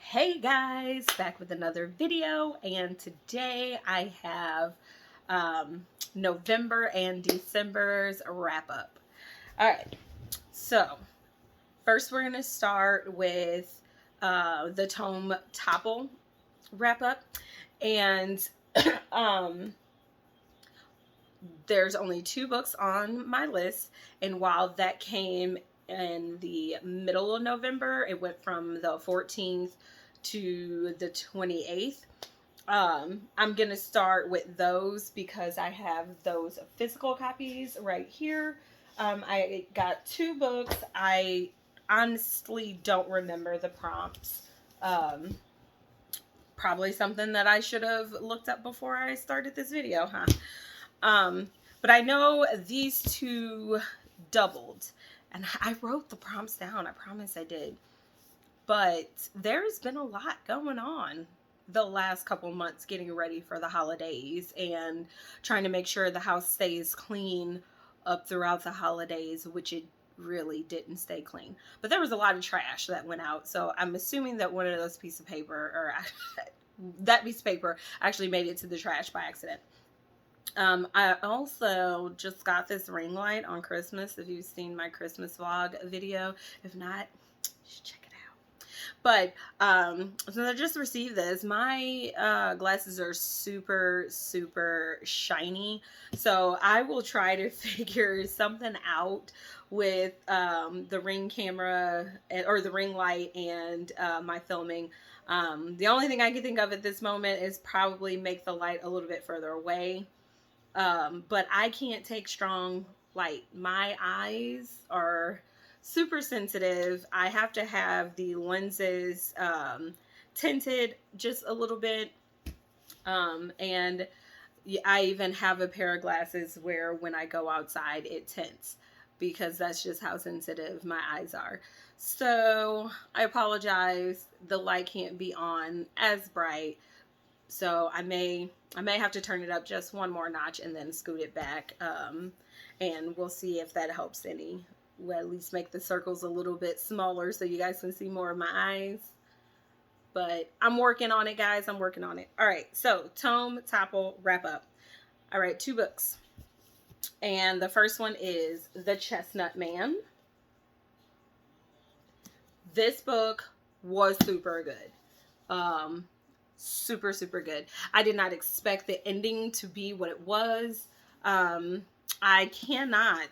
Hey guys, back with another video, and today I have November and December's wrap up. Alright, so first we're going to start with the Tome Topple wrap up, and there's only 2 books on my list, and while that came in the middle of November, it went from the 14th to the 28th. I'm going to start with those because I have those physical copies right here. I got 2 books. I honestly don't remember the prompts. Probably something that I should have looked up before I started this video, huh? But I know these 2 doubled, and I wrote the prompts down. I promise I did. But there's been a lot going on the last couple months getting ready for the holidays and trying to make sure the house stays clean up throughout the holidays, which it really didn't stay clean. But there was a lot of trash that went out, so I'm assuming that one of those pieces of paper, or that piece of paper, actually made it to the trash by accident. I also just got this ring light on Christmas. If you've seen my Christmas vlog video, if not, you should check it out. But since I just received this, my glasses are super shiny, so I will try to figure something out with the ring camera, or the ring light, and my filming. The only thing I can think of at this moment is probably make the light a little bit further away. But I can't take strong light. My eyes are super sensitive. I have to have the lenses tinted just a little bit. And I even have a pair of glasses where when I go outside it tints, because that's just how sensitive my eyes are. So I apologize. The light can't be on as bright. So I may have to turn it up just one more notch and then scoot it back. And we'll see if that helps any. We'll at least make the circles a little bit smaller so you guys can see more of my eyes. But I'm working on it, guys. I'm working on it. All right. So Tome Topple wrap up. All right. 2 books. And the first one is The Chestnut Man. This book was super good. Super good. I did not expect the ending to be what it was. I cannot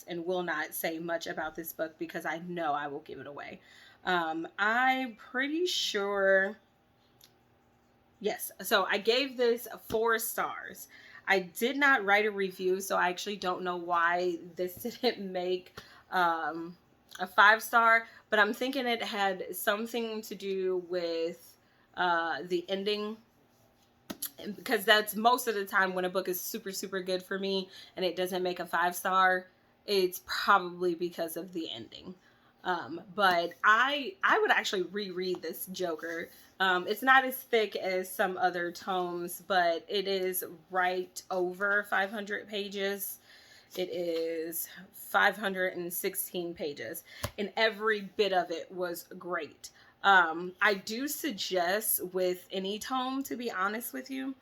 and will not say much about this book because I know I will give it away. I'm pretty sure, yes, so I gave this 4 stars. I did not write a review, so I actually don't know why this didn't make a 5-star, but I'm thinking it had something to do with the ending, because that's most of the time when a book is super good for me and it doesn't make a 5-star, it's probably because of the ending. But I would actually reread this Joker. It's not as thick as some other tomes, but it is right over 500 pages. It is 516 pages, and every bit of it was great. I do suggest with any tome, to be honest with you,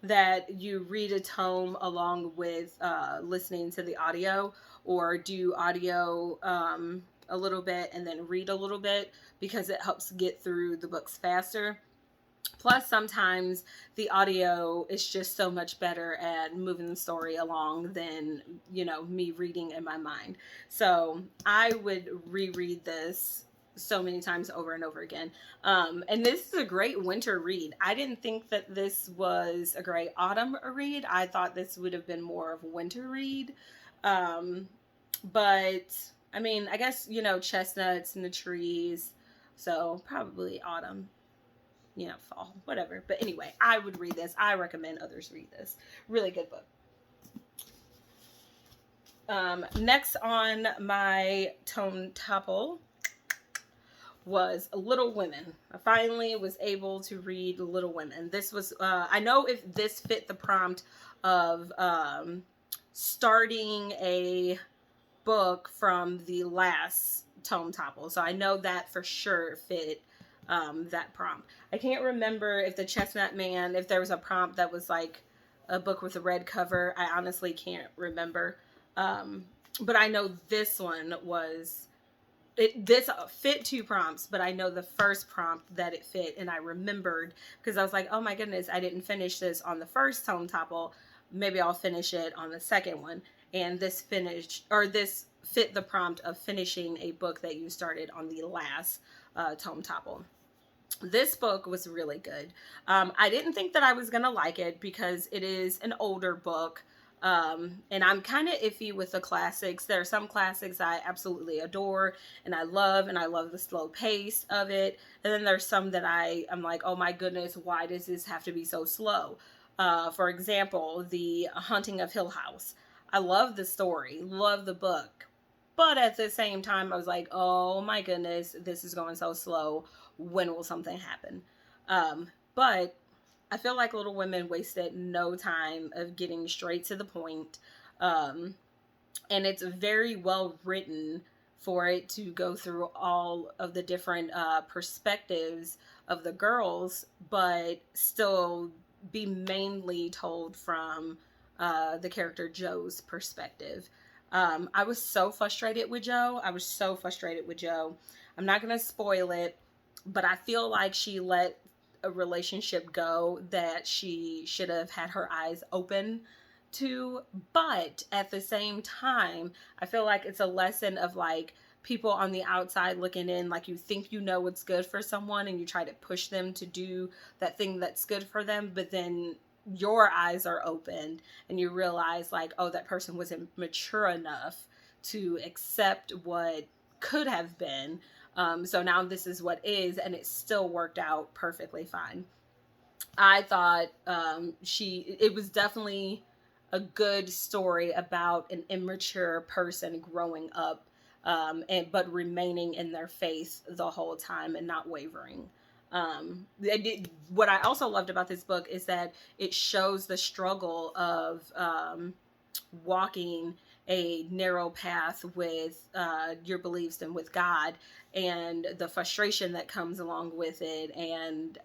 that you read a tome along with listening to the audio, or do audio a little bit and then read a little bit, because it helps get through the books faster. Plus, sometimes the audio is just so much better at moving the story along than, me reading in my mind. So I would reread this so many times over and over again. And this is a great winter read. I didn't think that this was a great autumn read. I thought this would have been more of a winter read. But I mean, I guess, chestnuts in the trees. So probably autumn, fall, whatever. But anyway, I would read this. I recommend others read this. Really good book. Next on my Tome Topple was Little Women. I finally was able to read Little Women. This was, I know if this fit the prompt of starting a book from the last Tome Topple. So I know that for sure fit that prompt. I can't remember if the Chestnut Man, if there was a prompt that was like a book with a red cover. I honestly can't remember. But I know this one was, this fit 2 prompts, but I know the first prompt that it fit, and I remembered because I was like, oh my goodness, I didn't finish this on the first tome topple. Maybe I'll finish it on the second one. And this fit the prompt of finishing a book that you started on the last tome topple. This book was really good. I didn't think that I was going to like it because it is an older book. And I'm kind of iffy with the classics. There are some classics I absolutely adore and I love the slow pace of it. And then there's some that I'm like, oh my goodness, why does this have to be so slow? For example, The Haunting of Hill House. I love the story, love the book. But at the same time, I was like, oh my goodness, this is going so slow. When will something happen? But I feel like Little Women wasted no time of getting straight to the point. And it's very well written for it to go through all of the different perspectives of the girls, but still be mainly told from the character Joe's perspective. I was so frustrated with Joe. I'm not going to spoil it, but I feel like she let a relationship go that she should have had her eyes open to. But at the same time, I feel like it's a lesson of like people on the outside looking in, like you think you know what's good for someone and you try to push them to do that thing that's good for them, but then your eyes are opened and you realize like, oh, that person wasn't mature enough to accept what could have been. So now this is what is, and it still worked out perfectly fine. I thought it was definitely a good story about an immature person growing up, but remaining in their faith the whole time and not wavering. What I also loved about this book is that it shows the struggle of walking a narrow path with your beliefs and with God, and the frustration that comes along with it, and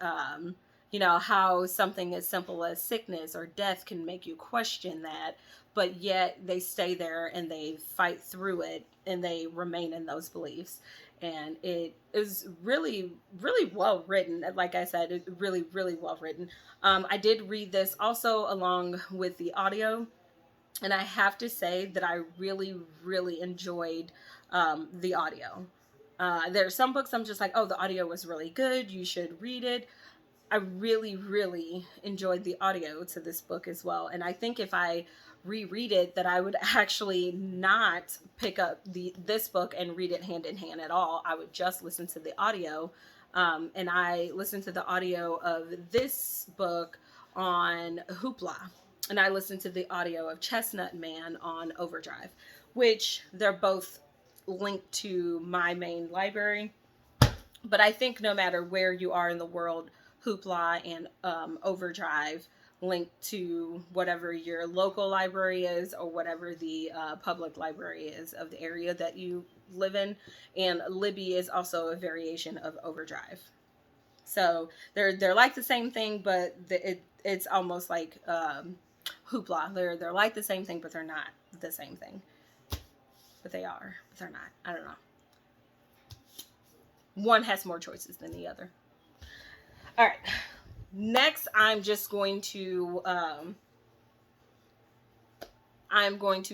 how something as simple as sickness or death can make you question that, but yet they stay there and they fight through it and they remain in those beliefs. And it is really, really well written. Like I said, it really, really well written. I did read this also along with the audio. And I have to say that I really, really enjoyed the audio. There are some books I'm just like, oh, the audio was really good. You should read it. I really, really enjoyed the audio to this book as well. And I think if I reread it, that I would actually not pick up this book and read it hand in hand at all. I would just listen to the audio. And I listened to the audio of this book on Hoopla. And I listened to the audio of Chestnut Man on Overdrive, which they're both linked to my main library. But I think no matter where you are in the world, Hoopla and Overdrive link to whatever your local library is or whatever the public library is of the area that you live in. And Libby is also a variation of Overdrive. So they're like the same thing, but it's almost like Hoopla. They're like the same thing, but they're not the same thing. But they are. But they're not. I don't know. One has more choices than the other. All right. Next, I'm going to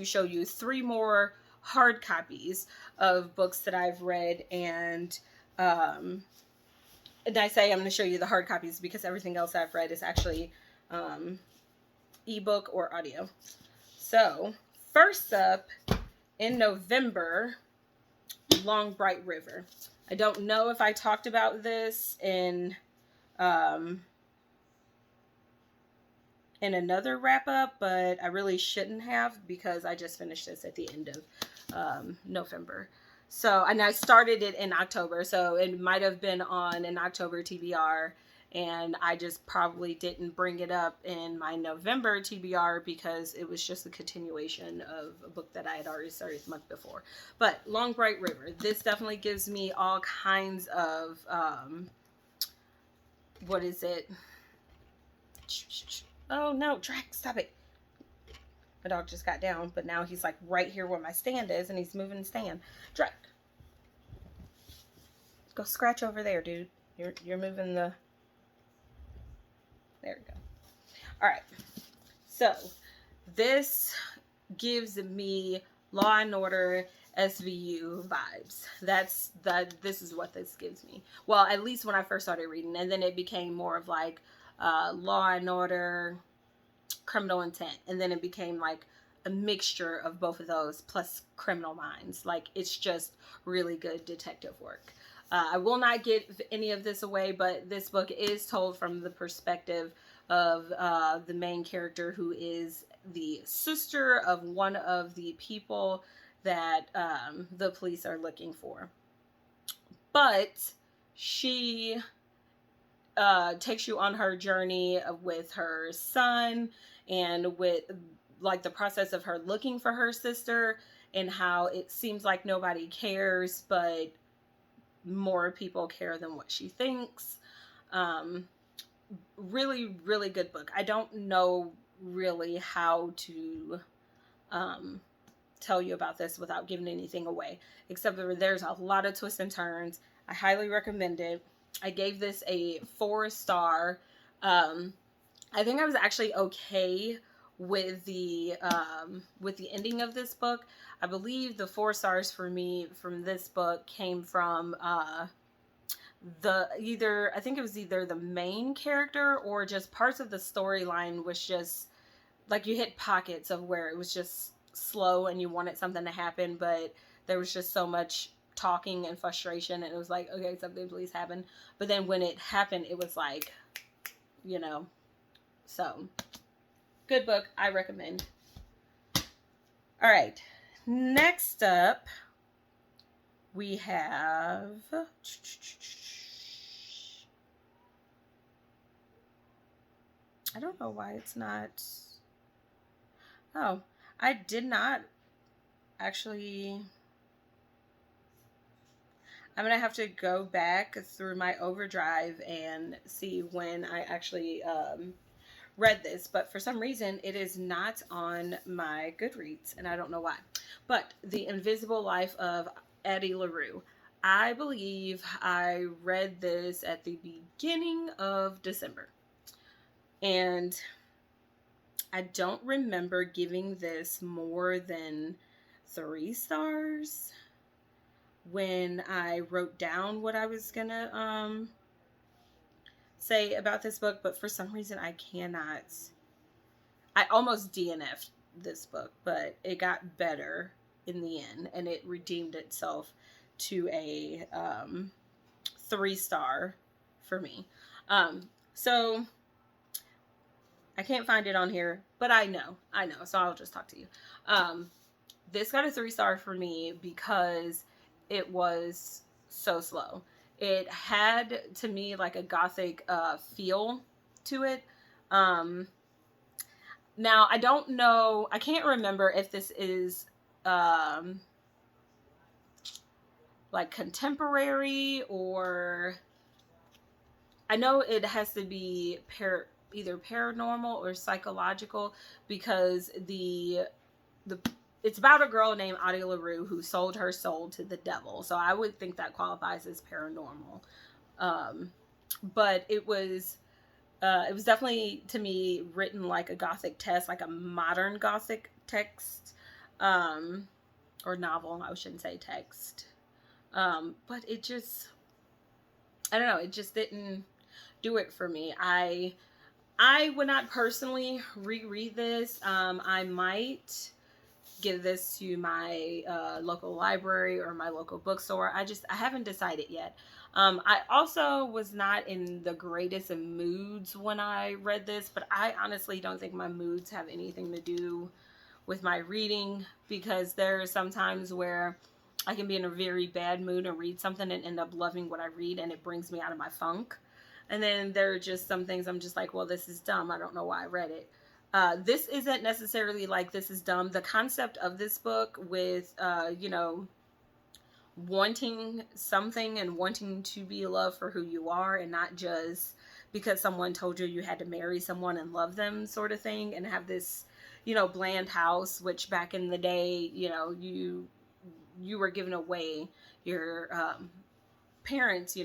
show you 3 more hard copies of books that I've read, and I say I'm going to show you the hard copies because everything else I've read is actually ebook or audio. So, first up, in November, Long Bright River. I don't know if I talked about this in another wrap up, but I really shouldn't have because I just finished this at the end of November. So, and I started it in October, so it might have been on an October TBR, and I just probably didn't bring it up in my November TBR because it was just a continuation of a book that I had already started the month before. But Long Bright River, this definitely gives me all kinds of what is it? Oh no, Drac, stop it. My dog just got down, but now he's like right here where my stand is, and he's moving the stand. Drac, go scratch over there, dude. You're moving the... There we go. All right. So this gives me Law and Order SVU vibes. This is what this gives me. Well, at least when I first started reading, and then it became more of like Law and Order, Criminal Intent, and then it became like a mixture of both of those plus Criminal Minds. Like, it's just really good detective work. I will not give any of this away, but this book is told from the perspective of the main character, who is the sister of one of the people that the police are looking for. But she takes you on her journey with her son, and with like the process of her looking for her sister, and how it seems like nobody cares, but more people care than what she thinks. Really, really good book. I don't know really how to tell you about this without giving anything away, except that there's a lot of twists and turns. I highly recommend it. I gave this a 4-star. I think I was actually okay with the ending of this book. I believe the 4 stars for me from this book came from I think it was either the main character or just parts of the storyline was just like, you hit pockets of where it was just slow and you wanted something to happen, but there was just so much talking and frustration, and it was like, okay, something please happen. But then when it happened, it was like, so good book. I recommend. All right, next up we have I don't know why it's not. Oh, I did not actually. I'm going to have to go back through my overdrive and see when I actually read this. But for some reason, it is not on my Goodreads, and I don't know why. But The Invisible Life of Addie Larue. I believe I read this at the beginning of December. And I don't remember giving this more than 3 stars when I wrote down what I was gonna say about this book, but for some reason I almost DNF'd this book, but it got better in the end, and it redeemed itself to a 3-star for me. So I can't find it on here, but I know, so I'll just talk to you. This got a 3-star for me because it was so slow. It had, to me, like a gothic feel to it. Now, I don't know, I can't remember if this is like contemporary, or I know it has to be either paranormal or psychological, because it's about a girl named Addie Larue who sold her soul to the devil. So I would think that qualifies as paranormal. But it was definitely, to me, written like a gothic text, like a modern gothic text, or novel. I shouldn't say text. But it just, I don't know, it just didn't do it for me. I would not personally reread this. I might give this to my local library or my local bookstore. I haven't decided yet. I also was not in the greatest of moods when I read this, but I honestly don't think my moods have anything to do with my reading, because there are some times where I can be in a very bad mood and read something and end up loving what I read, and it brings me out of my funk. And then there are just some things I'm just like, well, this is dumb. I don't know why I read it. This isn't necessarily like this is dumb. The concept of this book with, wanting something and wanting to be loved for who you are, and not just because someone told you you had to marry someone and love them sort of thing, and have this, bland house, which back in the day, you were given away. Your parents,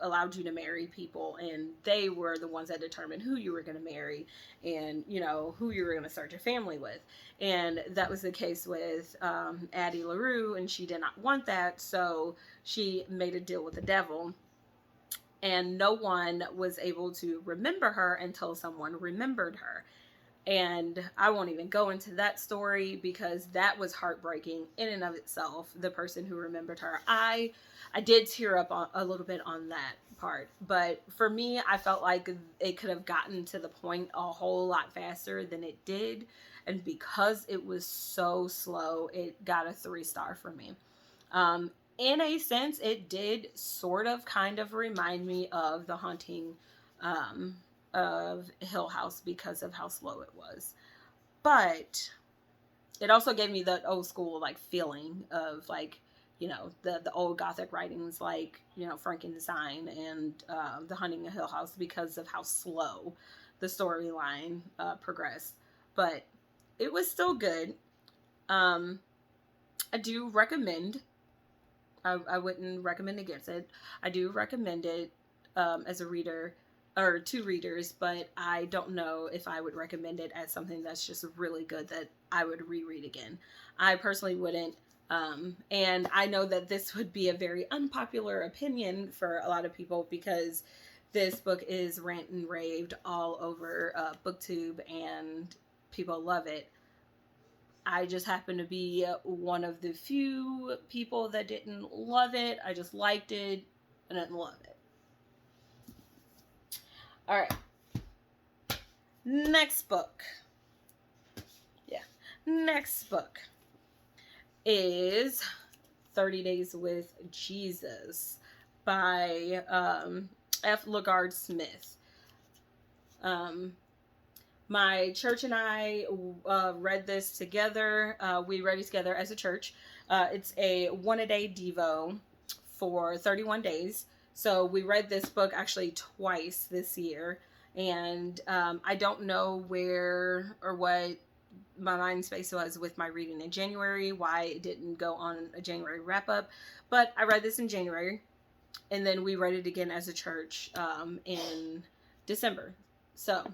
allowed you to marry people, and they were the ones that determined who you were going to marry, and who you were going to start your family with. And that was the case with Addie Larue, and she did not want that, so she made a deal with the devil, and no one was able to remember her until someone remembered her. And I won't even go into that story because that was heartbreaking in and of itself, the person who remembered her. I did tear up a little bit on that part. But for me, I felt like it could have gotten to the point a whole lot faster than it did. And because it was so slow, it got a 3-star for me. In a sense, it did sort of kind of remind me of The Haunting of Hill House because of how slow it was. But it also gave me that old school like feeling of like, the old Gothic writings like, Frankenstein and The Haunting of Hill House, because of how slow the storyline progressed. But it was still good. I do recommend. I wouldn't recommend against it. I do recommend it as a reader, or to readers, but I don't know if I would recommend it as something that's just really good that I would reread again. I personally wouldn't. And I know that this would be a very unpopular opinion for a lot of people, because this book is rant and raved all over BookTube, and people love it. I just happen to be one of the few people that didn't love it. I just liked it. I didn't love it. All right. Next book. Next book is 30 Days with Jesus by F. LaGard Smith. My church and I read this together. We read it together as a church. It's a 1-a-day Devo for 31 days. So we read this book actually twice this year. And I don't know where or what my mind space was with my reading in January, why it didn't go on a January wrap-up. But I read this in January. And then we read it again as a church in December. So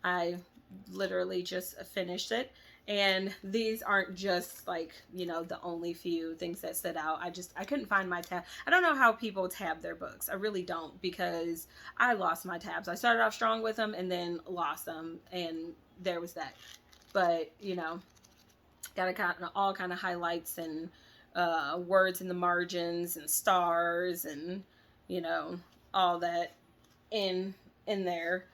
I literally just finished it, and these aren't just like the only few things that stood out. I couldn't find my tab. I don't know how people tab their books. I really don't, because I lost my tabs. I started off strong with them and then lost them, and there was that. But got all kind of highlights and words in the margins and stars and all that in there.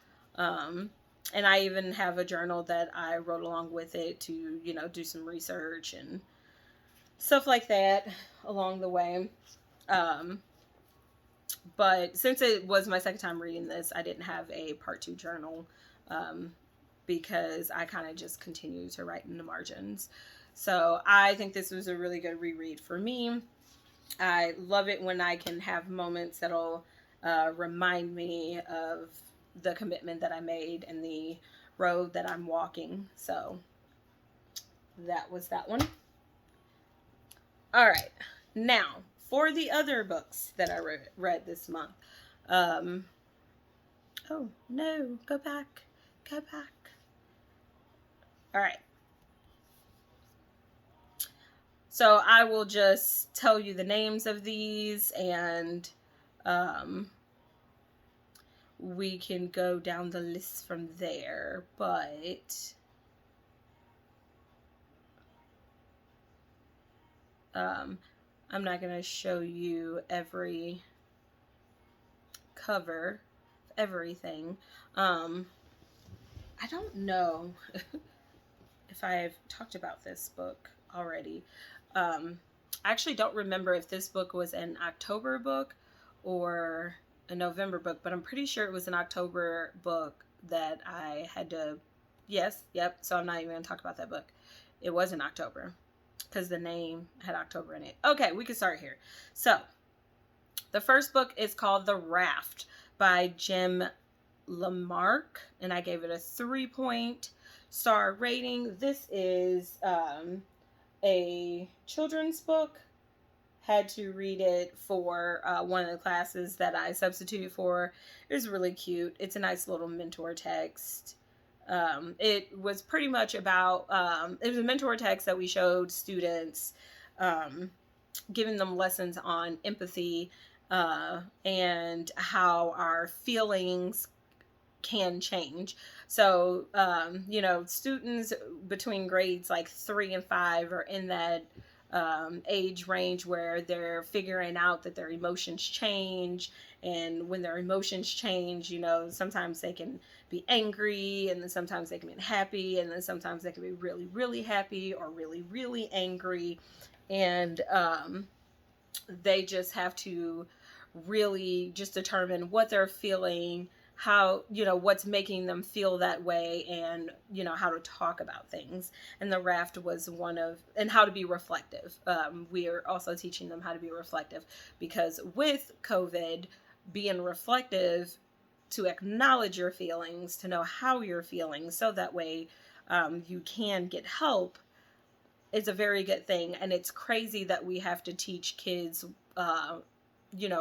And I even have a journal that I wrote along with it to, do some research and stuff like that along the way. But since it was my second time reading this, I didn't have a part 2 journal because I kind of just continued to write in the margins. So I think this was a really good reread for me. I love it when I can have moments that'll remind me of the commitment that I made and the road that I'm walking. So that was that one. All right. Now, for the other books that I read this month. Oh, no. Go back. Go back. All right. So I will just tell you the names of these, and we can go down the list from there. But I'm not going to show you every cover, everything. I don't know if I've talked about this book already. I actually don't remember if this book was an October book or a November book, but I'm pretty sure it was an October book that I had to, yep, so I'm not even going to talk about that book. It was in October. because the name had October in it. Okay, we can start here. So, the first book is called The Raft by Jim Lamarck, and I gave it a 3-point-star rating. This is a children's book. Had to read it for one of the classes that I substituted for. It was really cute. It's a nice little mentor text. It was pretty much about, it was a mentor text that we showed students, giving them lessons on empathy and how our feelings can change. So, students between grades like 3 and 5 are in that age range where they're figuring out that their emotions change. And when their emotions change, sometimes they can be angry, and then sometimes they can be happy, and then sometimes they can be really, really happy or really, really angry. And they just have to really just determine what they're feeling, how, what's making them feel that way, and, how to talk about things. And the raft was and how to be reflective. We are also teaching them how to be reflective, because with COVID, being reflective, to acknowledge your feelings, to know how you're feeling, so that way you can get help, is a very good thing. And it's crazy that we have to teach kids,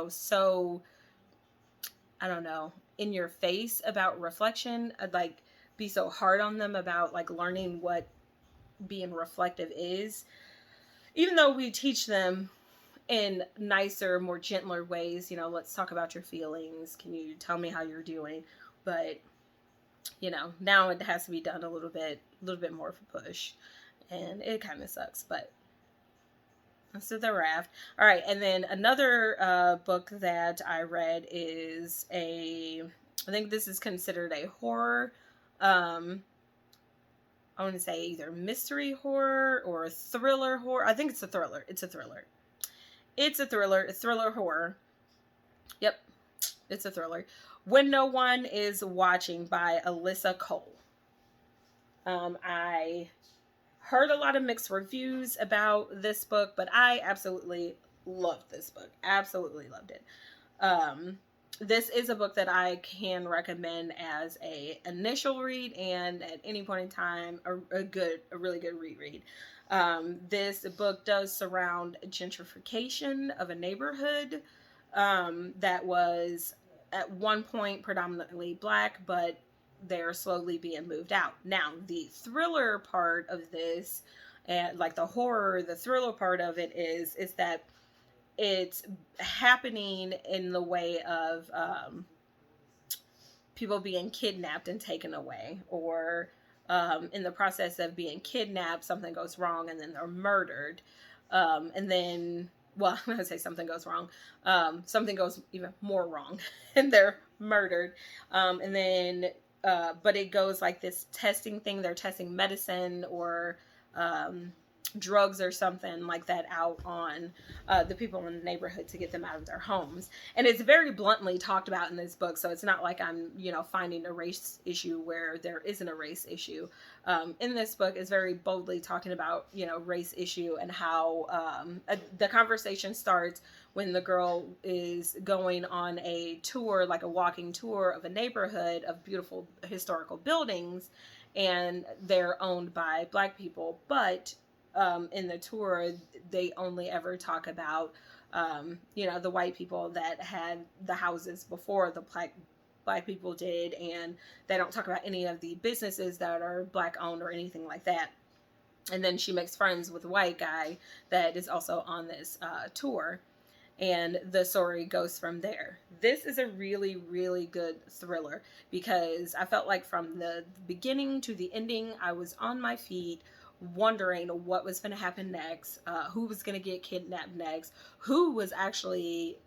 so, I don't know, in your face about reflection. I'd like be so hard on them about like learning what being reflective is, even though we teach them in nicer, more gentler ways. Let's talk about your feelings. Can you tell me how you're doing? But now it has to be done a little bit more of a push, and it kind of sucks. But so The Raft. All right, and then another book that I read is I think this is considered a horror. I want to say either mystery horror or thriller horror. I think it's a thriller. It's a thriller. Thriller horror. Yep, it's a thriller. When No One Is Watching by Alyssa Cole. I heard a lot of mixed reviews about this book, but I absolutely loved this book. Absolutely loved it. This is a book that I can recommend as a initial read, and at any point in time, a really good reread. This book does surround gentrification of a neighborhood that was at one point predominantly Black, but they're slowly being moved out. Now, the thriller part of this, and like the horror, the thriller part of it is that it's happening in the way of people being kidnapped and taken away, or in the process of being kidnapped, something goes wrong and then they're murdered. And then, well, I'm going to say something goes wrong. Something goes even more wrong and they're murdered. And then, but it goes like this testing thing. They're testing medicine or drugs or something like that out on the people in the neighborhood to get them out of their homes. And it's very bluntly talked about in this book, so it's not like I'm finding a race issue where there isn't a race issue. In this book is very boldly talking about race issue, and how the conversation starts when the girl is going on a tour, like a walking tour of a neighborhood of beautiful historical buildings, and they're owned by Black people, but in the tour, they only ever talk about, the white people that had the houses before the black people did, and they don't talk about any of the businesses that are Black owned or anything like that. And then she makes friends with a white guy that is also on this tour, and the story goes from there. This is a really, really good thriller, because I felt like from the beginning to the ending, I was on my feet, wondering what was going to happen next, who was going to get kidnapped next, who was actually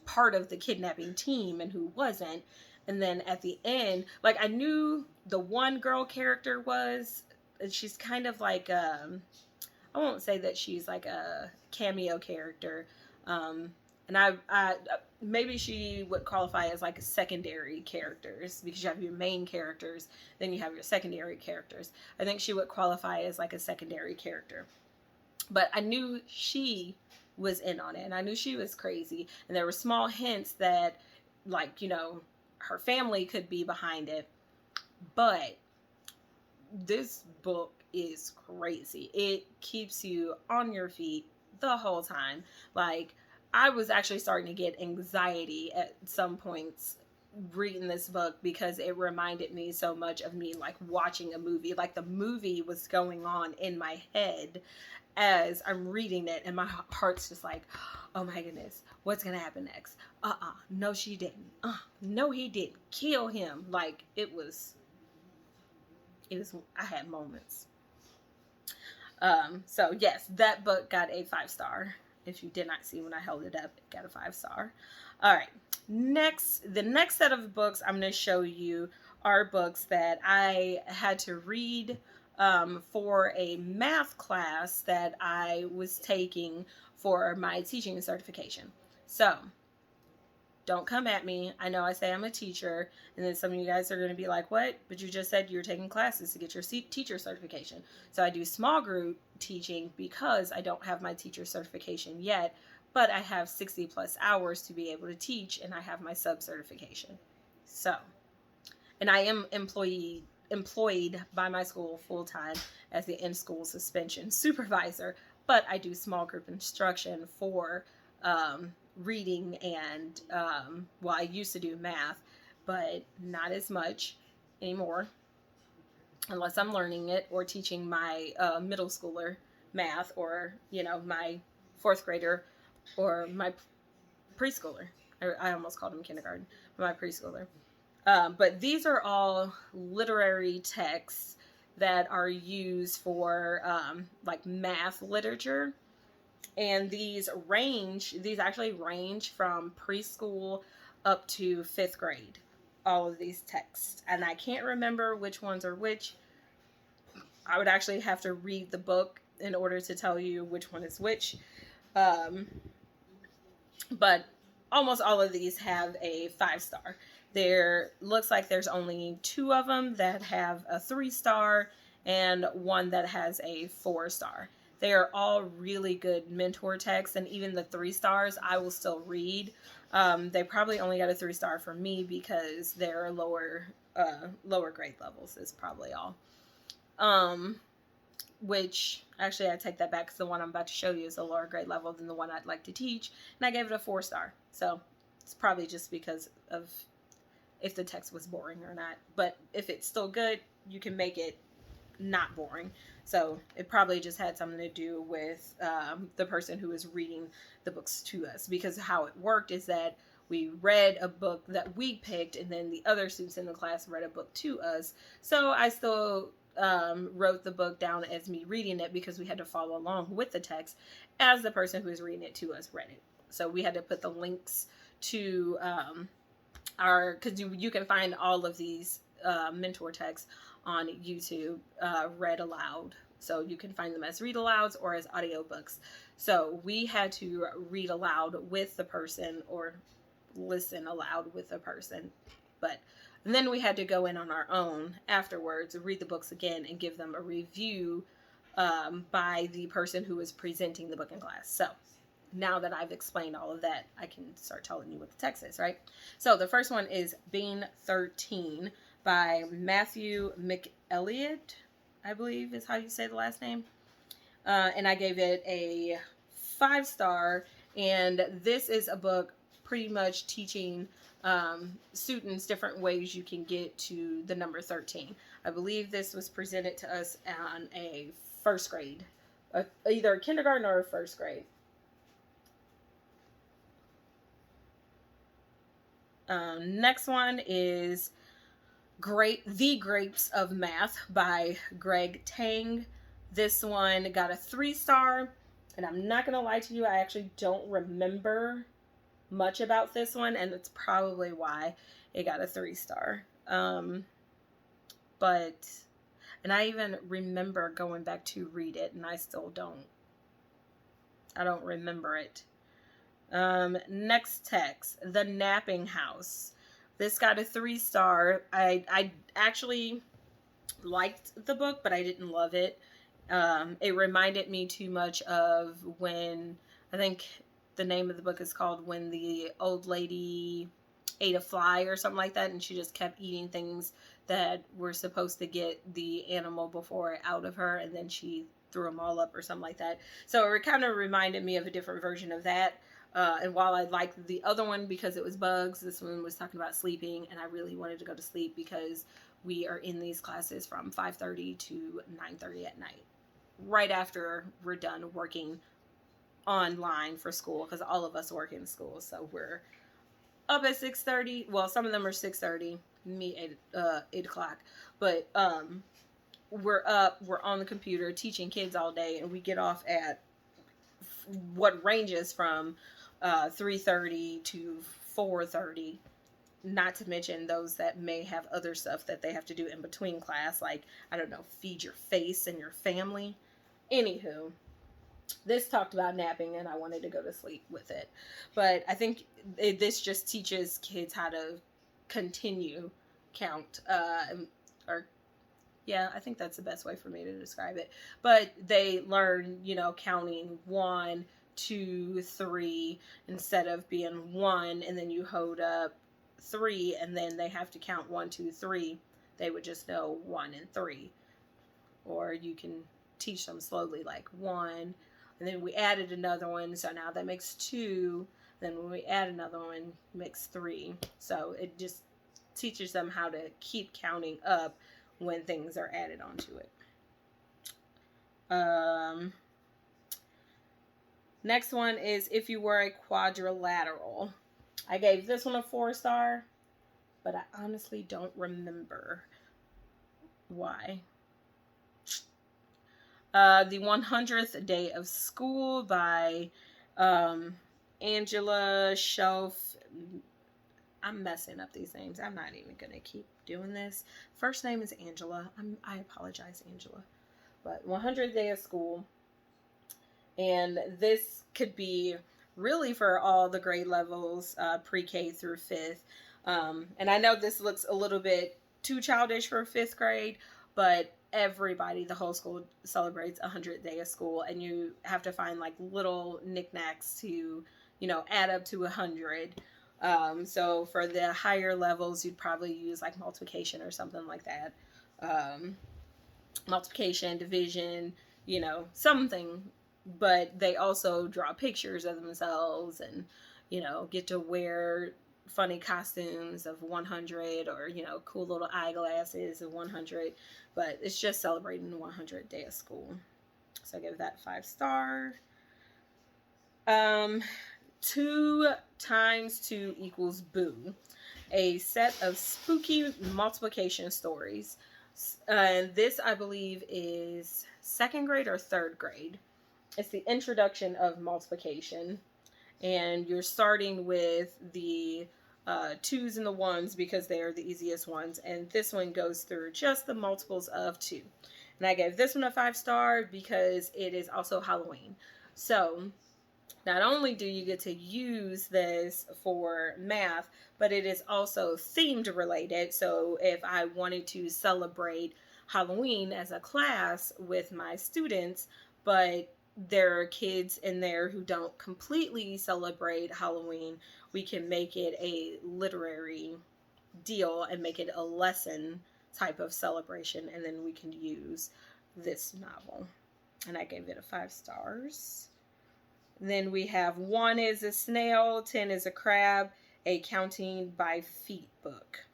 part of the kidnapping team and who wasn't. And then at the end, like, I knew the one girl character was, she's kind of like I won't say that she's like a cameo character, and I maybe she would qualify as like secondary characters, because you have your main characters, then you have your secondary characters. I think she would qualify as like a secondary character. But I knew she was in on it, and I knew she was crazy. And there were small hints that, like, her family could be behind it. But this book is crazy. It keeps you on your feet the whole time. Like, I was actually starting to get anxiety at some points reading this book because it reminded me so much of me, like, watching a movie. Like, the movie was going on in my head as I'm reading it, and my heart's just like, oh my goodness, what's gonna happen next? No, she didn't. No, he didn't. Kill him. Like, it was, I had moments. So yes, that book got a 5-star. If you did not see when I held it up, it got a 5-star. All right. The next set of books I'm going to show you are books that I had to read for a math class that I was taking for my teaching certification. So, don't come at me. I know I say I'm a teacher, and then some of you guys are going to be like, what? But you just said you're taking classes to get your teacher certification. So I do small group teaching because I don't have my teacher certification yet, but I have 60 plus hours to be able to teach, and I have my sub certification. So, and I am employed by my school full time as the in-school suspension supervisor, but I do small group instruction for reading and I used to do math, but not as much anymore unless I'm learning it or teaching my middle schooler math, or my 4th grader or my preschooler. I almost called him kindergarten, my preschooler. But these are all literary texts that are used for like math literature. And these actually range from preschool up to 5th grade, all of these texts. And I can't remember which ones are which. I would actually have to read the book in order to tell you which one is which. But almost all of these have a 5-star. There looks like there's only 2 of them that have a 3-star and 1 that has a 4-star. They are all really good mentor texts, and even the 3 stars I will still read. They probably only got a 3-star for me because they're lower grade levels is probably all. Which, actually I take that back because the one I'm about to show you is a lower grade level than the one I'd like to teach, and I gave it a 4-star. So it's probably just because of if the text was boring or not. But if it's still good, you can make it not boring. So it probably just had something to do with the person who was reading the books to us, because how it worked is that we read a book that we picked, and then the other students in the class read a book to us. So I still wrote the book down as me reading it because we had to follow along with the text as the person who was reading it to us read it. So we had to put the links to because you can find all of these mentor texts on YouTube, read aloud. So you can find them as read alouds or as audiobooks. So we had to read aloud with the person or listen aloud with the person. And then we had to go in on our own afterwards, read the books again, and give them a review by the person who was presenting the book in class. So now that I've explained all of that, I can start telling you what the text is, right? So the first one is Being 13 by Matthew McElliott, I believe is how you say the last name. And I gave it a 5-star. And this is a book pretty much teaching students different ways you can get to the number 13. I believe this was presented to us on a 1st grade, either a kindergarten or a 1st grade. Next one is The Grapes of Math by Greg Tang. This one got a 3-star, and I'm not going to lie to you, I actually don't remember much about this one, and that's probably why it got a 3-star. And I even remember going back to read it, and I don't remember it. Next text, The Napping House. This got a 3-star. I actually liked the book, but I didn't love it. It reminded me too much of when, I think the name of the book is called When the Old Lady Ate a Fly or something like that, and she just kept eating things that were supposed to get the animal before out of her, and then she threw them all up or something like that. So it kind of reminded me of a different version of that. And while I liked the other one because it was bugs, this one was talking about sleeping, and I really wanted to go to sleep because we are in these classes from 5:30 to 9:30 at night, right after we're done working online for school, because all of us work in school. So we're up at 6:30. Well, some of them are 6:30, me 8 o'clock, but we're up, we're on the computer teaching kids all day, and we get off at what ranges from 3:30 to 4:30, not to mention those that may have other stuff that they have to do in between class, like, I don't know, feed your face and your family. Anywho, this talked about napping, and I wanted to go to sleep with it. But I think this just teaches kids how to continue count, or yeah, I think that's the best way for me to describe it. But they learn, counting 1, 2, 3, instead of being 1 and then you hold up 3 and then they have to count 1, 2, 3. They would just know 1 and 3. Or you can teach them slowly, like 1, and then we added another one, so now that makes 2. Then when we add another one, it makes 3. So it just teaches them how to keep counting up when things are added onto it. Next one is If You Were a Quadrilateral. I gave this one a 4-star, but I honestly don't remember why. The 100th Day of School by Angela Shelf. I'm messing up these names. I'm not even going to keep doing this. First name is Angela. I apologize, Angela. But 100th Day of School. And this could be really for all the grade levels, pre-K through 5th. And I know this looks a little bit too childish for 5th grade, but everybody, the whole school celebrates 100th Day of School, and you have to find like little knickknacks to, add up to 100. So for the higher levels, you'd probably use like multiplication or something like that. Multiplication, division, something. But they also draw pictures of themselves and, get to wear funny costumes of 100 or, cool little eyeglasses of 100. But it's just celebrating the 100th Day of School. So I give that 5 star. 2 times 2 equals Boo, a set of spooky multiplication stories. And this, I believe, is 2nd grade or 3rd grade. It's the introduction of multiplication, and you're starting with the 2s and the 1s because they are the easiest ones, and this one goes through just the multiples of 2. And I gave this one a 5 star because it is also Halloween. So not only do you get to use this for math, but it is also themed related. So if I wanted to celebrate Halloween as a class with my students, but there are kids in there who don't completely celebrate Halloween, we can make it a literary deal and make it a lesson type of celebration, and then we can use this novel. And I gave it a 5 stars. Then we have 1 is a snail, 10 is a crab, a counting by feet book.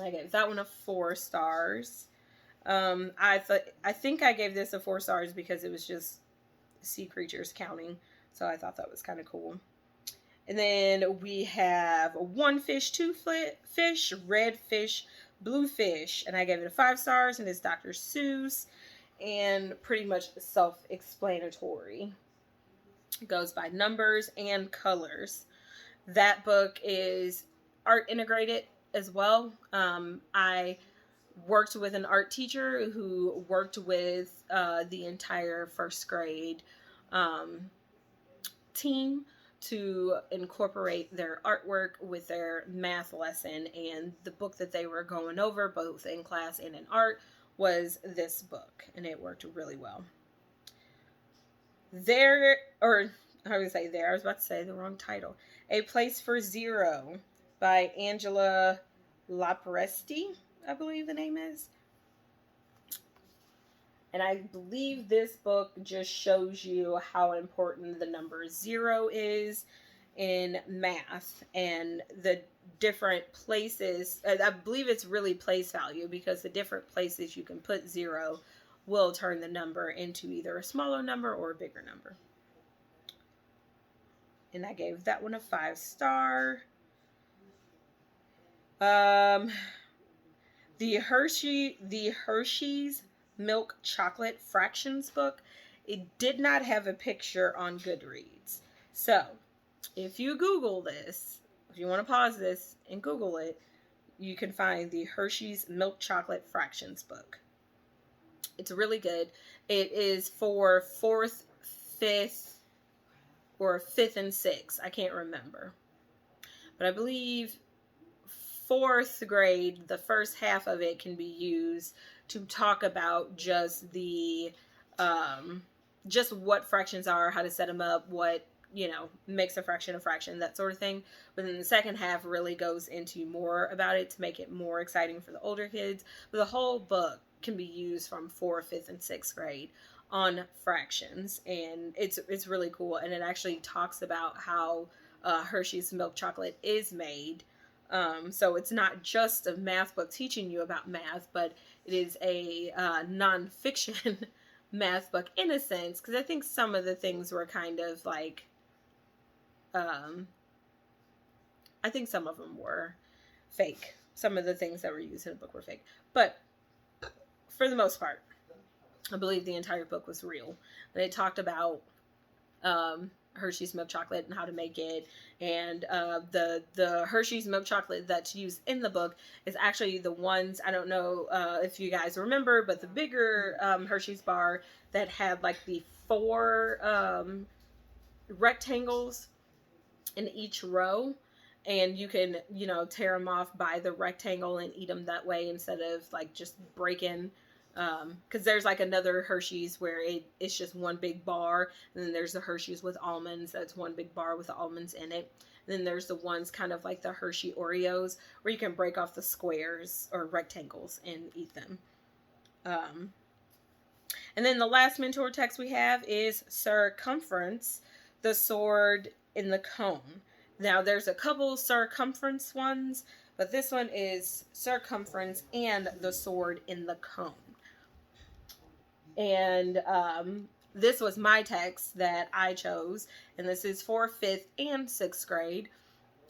I gave that one a 4 stars. I think I gave this a 4 stars because it was just sea creatures counting. So I thought that was kind of cool. And then we have 1 fish, 2 fish, red fish, blue fish. And I gave it a 5 stars, and it's Dr. Seuss. And pretty much self-explanatory. It goes by numbers and colors. That book is art integrated as well. I worked with an art teacher who worked with the entire 1st grade team to incorporate their artwork with their math lesson, and the book that they were going over both in class and in art was this book, and it worked really well. I was about to say the wrong title. A Place for Zero by Angela Lapresti, I believe the name is. And I believe this book just shows you how important the number 0 is in math and the different places. I believe it's really place value, because the different places you can put 0 will turn the number into either a smaller number or a bigger number. And I gave that one a 5-star. The Hershey's Milk Chocolate Fractions book, it did not have a picture on Goodreads. So, if you Google this, if you want to pause this and Google it, you can find the Hershey's Milk Chocolate Fractions book. It's really good. It is for 4th, 5th, or 5th and 6th. I can't remember. But I believe 4th grade, the first half of it can be used to talk about just the, just what fractions are, how to set them up, what, makes a fraction, that sort of thing. But then the second half really goes into more about it to make it more exciting for the older kids. But the whole book can be used from 4th, 5th, and 6th grade on fractions, and it's really cool. And it actually talks about how Hershey's milk chocolate is made. So it's not just a math book teaching you about math, but it is a non-fiction math book in a sense, because I think some of the things were kind of like, I think some of them were fake. Some of the things that were used in the book were fake. But for the most part, I believe the entire book was real. And it talked about Hershey's milk chocolate and how to make it. And the Hershey's milk chocolate that's used in the book is actually the ones, I don't know if you guys remember, but the bigger Hershey's bar that had like the 4 rectangles in each row. And you can, tear them off by the rectangle and eat them that way instead of like just breaking. Because there's like another Hershey's where it's just one big bar, and then there's the Hershey's with almonds, that's one big bar with the almonds in it. And then there's the ones kind of like the Hershey Oreos where you can break off the squares or rectangles and eat them. And then the last mentor text we have is Circumference, the Sword in the Cone. Now there's a couple Circumference ones, but this one is Circumference and the Sword in the Cone. And this was my text that I chose, and this is for 5th and 6th grade.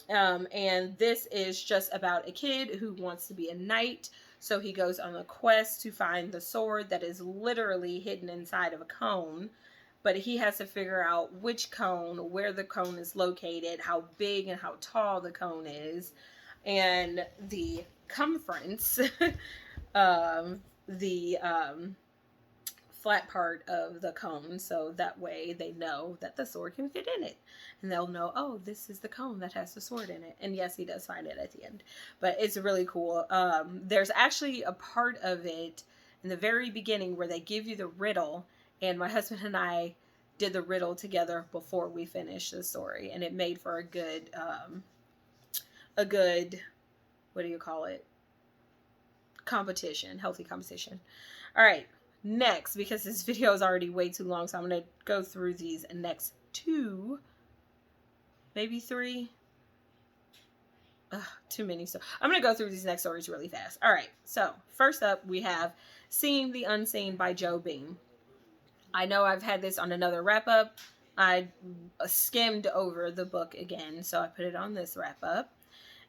And this is just about a kid who wants to be a knight, so he goes on a quest to find the sword that is literally hidden inside of a cone. But he has to figure out which cone, where the cone is located, how big and how tall the cone is, and the circumference, the flat part of the cone, so that way they know that the sword can fit in it, and they'll know, oh, this is the cone that has the sword in it. And yes, he does find it at the end, but it's really cool. There's actually a part of it in the very beginning where they give you the riddle, and my husband and I did the riddle together before we finished the story, and it made for a good, what do you call it? Competition, healthy competition. All right. Next, because this video is already way too long, so I'm going to go through these next 2, maybe 3. Too many. So I'm going to go through these next stories really fast. All right. So first up, we have Seeing the Unseen by Joe Bean. I know I've had this on another wrap up. I skimmed over the book again, so I put it on this wrap up.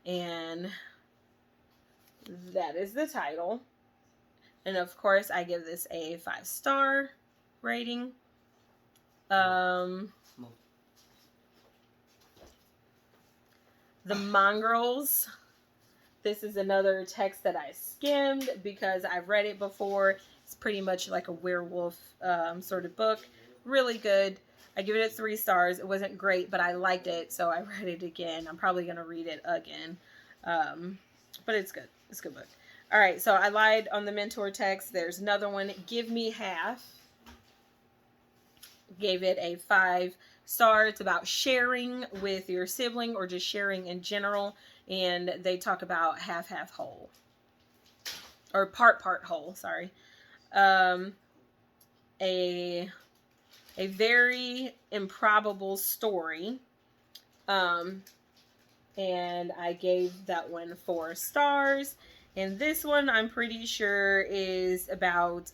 And that is the title. And of course, I give this a 5-star rating. The Mongrels. This is another text that I skimmed because I've read it before. It's pretty much like a werewolf sort of book. Really good. I give it a 3 stars. It wasn't great, but I liked it, so I read it again. I'm probably going to read it again. But it's good. It's a good book. All right, so I lied on the mentor text. There's another one, Give Me Half. Gave it a 5 star. It's about sharing with your sibling or just sharing in general. And they talk about half whole. Or part whole, sorry. A very improbable story. And I gave that one 4 stars. And this one I'm pretty sure is about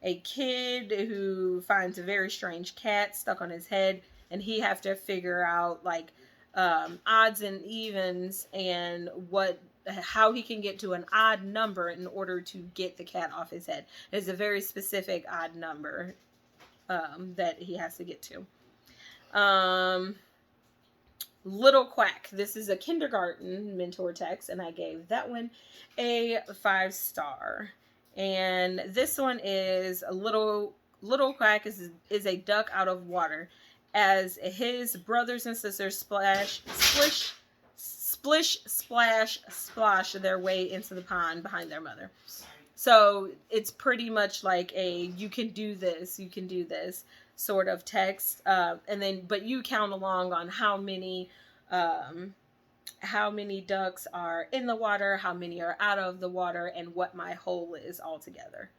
a kid who finds a very strange cat stuck on his head, and he have to figure out like odds and evens and how he can get to an odd number in order to get the cat off his head. It's a very specific odd number that he has to get to. Little Quack. This is a kindergarten mentor text, and I gave that one a 5 star. And this one is Little Quack is a duck out of water, as his brothers and sisters splish, splash, splosh their way into the pond behind their mother. So it's pretty much like a you can do this sort of text, but you count along on how many ducks are in the water, how many are out of the water, and what my whole is altogether.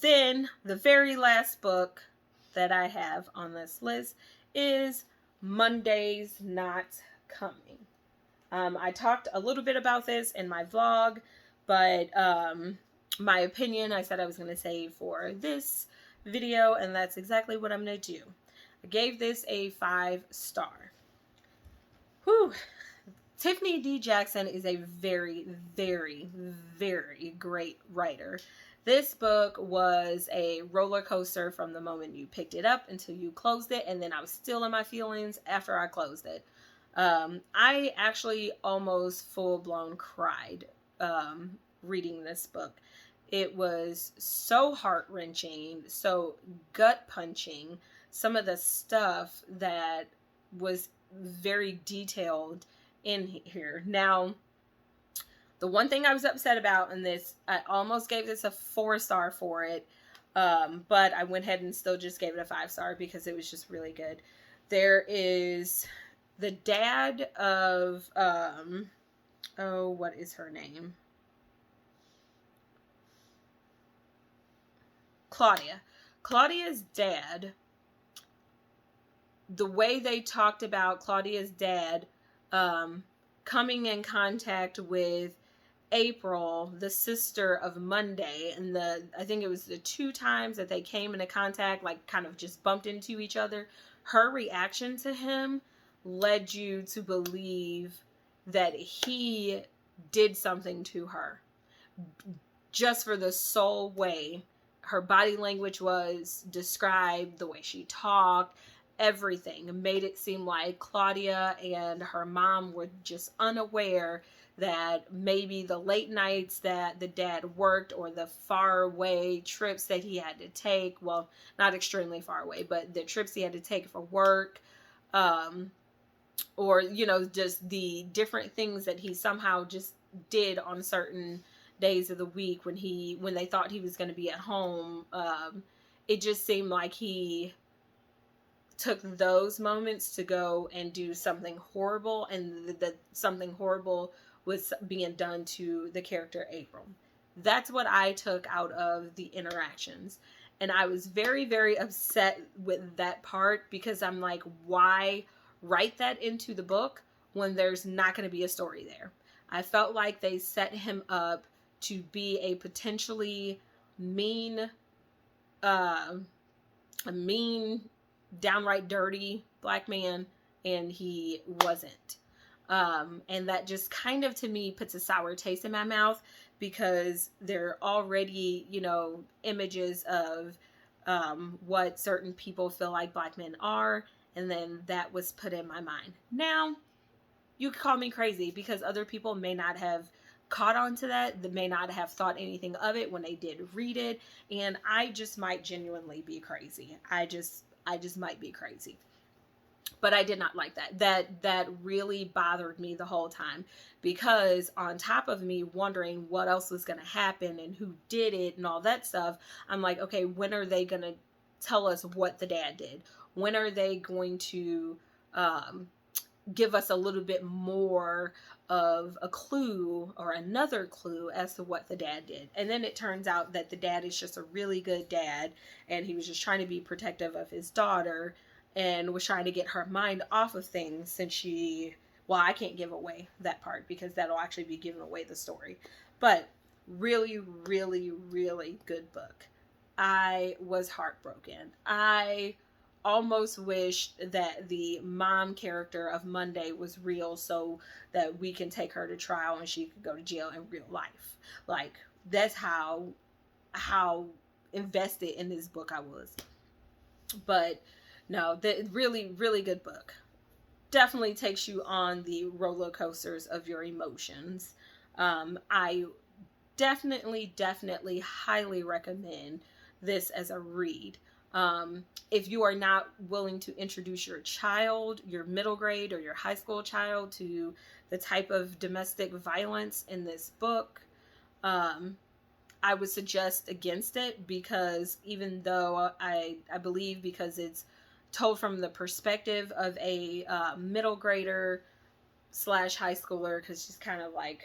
Then the very last book that I have on this list is Monday's Not Coming. I talked a little bit about this in my vlog, but my opinion I said I was going to save for this video, and that's exactly what I'm going to do. I gave this a 5 star. Whew. Tiffany D. Jackson is a very, very, very great writer. This book was a roller coaster from the moment you picked it up until you closed it, and then I was still in my feelings after I closed it. I actually almost full-blown cried reading this book. It was so heart-wrenching, so gut-punching. Some of the stuff that was very detailed in here. Now, the one thing I was upset about in this, I almost gave this a 4 star for it, but I went ahead and still just gave it a 5 star because it was just really good. There is the dad of, what is her name? Claudia. Claudia's dad, the way they talked about Claudia's dad coming in contact with April, the sister of Monday, and I think it was the 2 times that they came into contact, like kind of just bumped into each other, her reaction to him led you to believe that he did something to her. Just for the sole way her body language was described, the way she talked, everything made it seem like Claudia and her mom were just unaware that maybe the late nights that the dad worked or the far away trips that he had to take, well, not extremely far away, but the trips he had to take for work, or, you know, just the different things that he somehow just did on certain days of the week when they thought he was going to be at home. It just seemed like he took those moments to go and do something horrible, and that something horrible was being done to the character April. That's what I took out of the interactions. And I was very, very upset with that part, because I'm like, why write that into the book when there's not going to be a story there? I felt like they set him up to be a potentially mean, downright dirty black man, and he wasn't. And that just kind of, to me, puts a sour taste in my mouth, because there are already, you know, images of what certain people feel like black men are, and then that was put in my mind. Now, you could call me crazy, because other people may not have caught on to that, they may not have thought anything of it when they did read it, and I just might genuinely be crazy. I just might be crazy. But I did not like that. That really bothered me the whole time, because on top of me wondering what else was going to happen and who did it and all that stuff, I'm like, okay, when are they going to tell us what the dad did? When are they going to give us a little bit more of a clue or another clue as to what the dad did? And then it turns out that the dad is just a really good dad, and he was just trying to be protective of his daughter and was trying to get her mind off of things, since she, well, I can't give away that part because that'll actually be giving away the story. But really, really, really good book. I was heartbroken. I almost wished that the mom character of Monday was real, so that we can take her to trial and she could go to jail in real life. Like, that's how invested in this book I was. But no, the really, really good book. Definitely takes you on the roller coasters of your emotions. I definitely highly recommend this as a read. If you are not willing to introduce your child, your middle grade or your high school child, to the type of domestic violence in this book, I would suggest against it, because even though I believe, because it's told from the perspective of a middle grader / high schooler, because she's kind of like,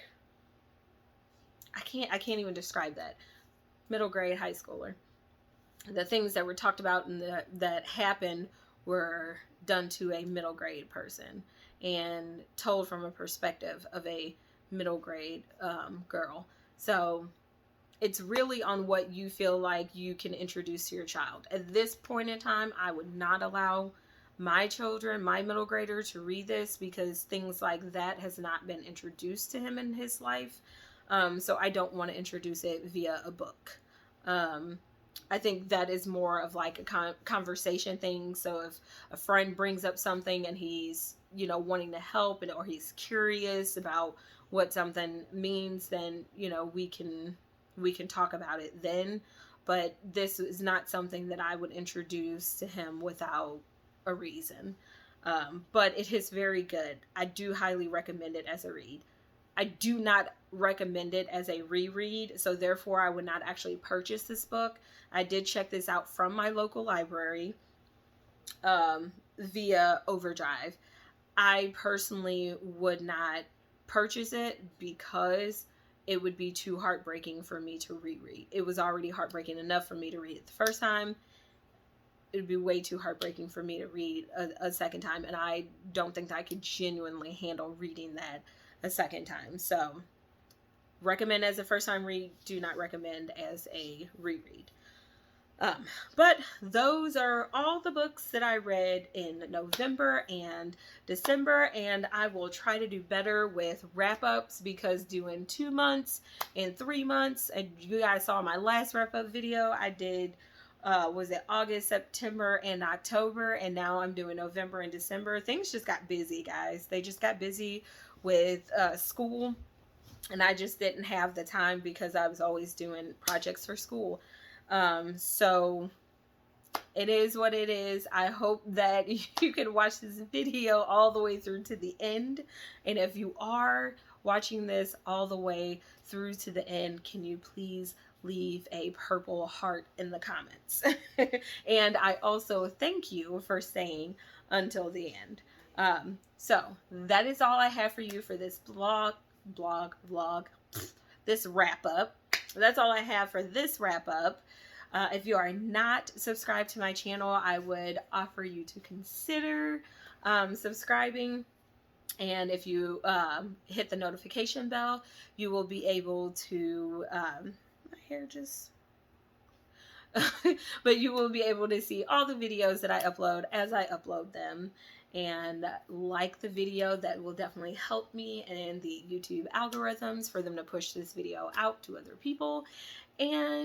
I can't even describe that. Middle grade, high schooler. The things that were talked about and that happened were done to a middle grade person, and told from a perspective of a middle grade girl. So it's really on what you feel like you can introduce to your child. At this point in time, I would not allow my children, my middle grader, to read this, because things like that has not been introduced to him in his life. So I don't want to introduce it via a book. I think that is more of like a conversation thing. So if a friend brings up something and he's, wanting to help, or he's curious about what something means, then, we can talk about it then. But this is not something that I would introduce to him without a reason. But it is very good. I do highly recommend it as a read. I do not recommend it as a reread, so therefore I would not actually purchase this book. I did check this out from my local library via Overdrive. I personally would not purchase it, because it would be too heartbreaking for me to reread. It was already heartbreaking enough for me to read it the first time. It would be way too heartbreaking for me to read a second time, and I don't think that I could genuinely handle reading that a second time. So recommend as a first time read, do not recommend as a reread. But those are all the books that I read in November and December, and I will try to do better with wrap-ups, because doing 2 months and 3 months, and you guys saw my last wrap-up video, I did was it August, September, and October, and now I'm doing November and December. Things just got busy, guys. They just got busy with school, and I just didn't have the time, because I was always doing projects for school. So it is what it is. I hope that you can watch this video all the way through to the end. And if you are watching this all the way through to the end, can you please leave a purple heart in the comments? And I also thank you for staying until the end. So that is all I have for you for this this wrap up. That's all I have for this wrap up. If you are not subscribed to my channel, I would offer you to consider subscribing. And if you hit the notification bell, you will be able to, my hair just, but you will be able to see all the videos that I upload as I upload them. And like the video, that will definitely help me and the YouTube algorithms for them to push this video out to other people. And